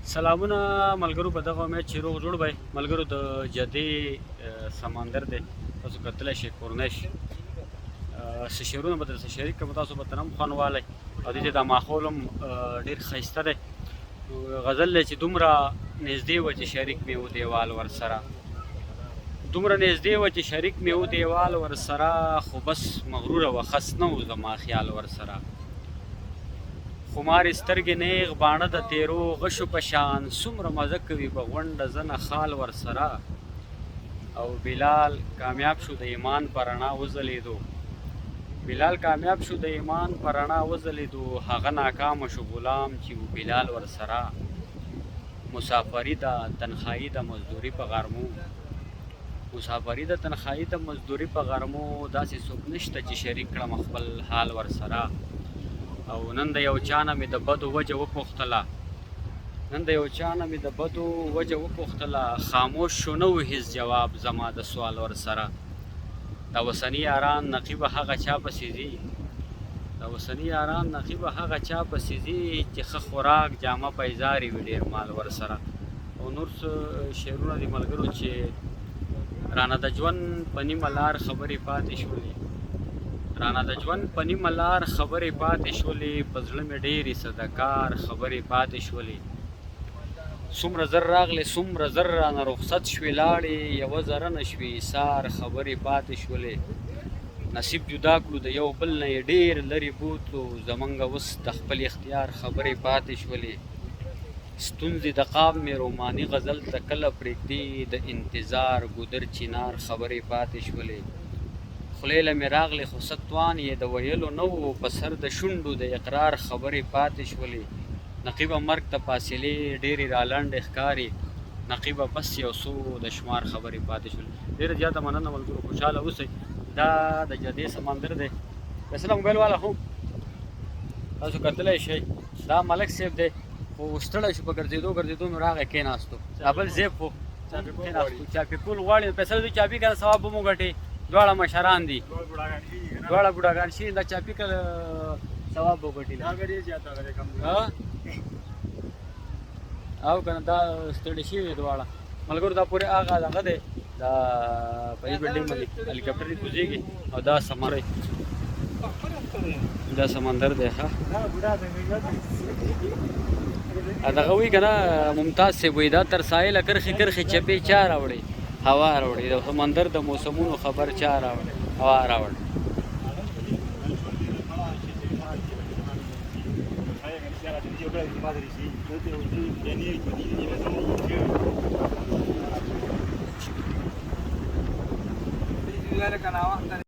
سلامونه ملګرو په دغه امید چې روغ جوړ وای ملګرو د جدي سمندر دی تاسو کتلی شئ کورنش څه شعرونه به درسره شریک کړم تاسو به ترې هم خوند والی او دې دا ماحول هم ډېر ښایسته دی غزل دی چې دومره نږدې وه چې شریک مې و دیوال ورسره دومره نږدې وه چې شریک مې و دیوال ورسره خو بس مغروره وه خس نه و زما خیال ورسره خمارې سترګې نیغ باڼه د تیرو غشو په شان څومره مزه کوي په غونډه زنه خال ورسره او بلال کامیاب شو د ایمان په رڼا وځلېدو بلال کامیاب شو د ایمان په رڼا وځلېدو هغه ناکامه شو غلام چې و بلال ورسره مسافري ده تنهایي د مزدوري په غرمو مسافري د تنهایي د مزدوري په غرمو داسې څوک نشته چې شریک کړم خپل حال ورسره او نن د یو چا نه مې د بدو وجه وپوښتله خاموش شو نه و هیڅ جواب زما د سوال ورسره دا وسني یاران نقیبه هغه چا پسې ځي چې ښه خوراک جامه پیزاري وي ډېر مال ورسره او نور څه شعرونه دي ملګرو چې رانه د ژوند په نیمه لار خبرې پاتې شولې په زړه مې ډېرې صدکار خبرې پاتې شولې څومره زر راغلې څومره زر رانه رخصت شوې لاړې یوه ذره نه شوې ایثار خبرې پاتې شولې نصیب جدا کړو د یو بل نه یې ډېر لرې بوتلو زمونږ اوس د خپل اختیار خبرې پاتې شولې ستونزې د قاب مې روماني غزل ته کله پرېږدي د انتظار ګودر چینار خبرې پاتې شولې خولې له مې راغلې خو څه توان یې د ویلو نه و په سر د شونډو د اقرار خبرې پاتې شولې نقیبه مرګ ته فاصلې ډېرې رالنډې ښکاري نقیبه بس یو څو د شمار خبرې پاتې شولې ډېره زیاته مننه ملګرو خوشحاله اوسئ دا د جدي سمندر دی فیصله موبایل والا خو تاسو کتلی شئ دا ملک صاحب دی خو ستړی شو په ګرځېدو مې راغی کېناستو دا بل زیب خو کېناستو چاپي کول غواړي فیصله دوی چاپي که ثواب به مو ګټې دواړه مشران دي دواړه بوډاګان شي دا چاپي که ثواب به وګټي او که نه دا ستړي شوي دواړه ملګرو دا پورې هغه دغه دی دا په دې بلډینګ باندې هلیکاپټر کوزېږي او دا سمندر دی ښه دغه وایي که نه ممتاز صاحب وایي دا تر ساحله کرښې چپې چا راوړي هوا راوړي د سمندر د موسمونو خبر چا راوړي هوا راوړي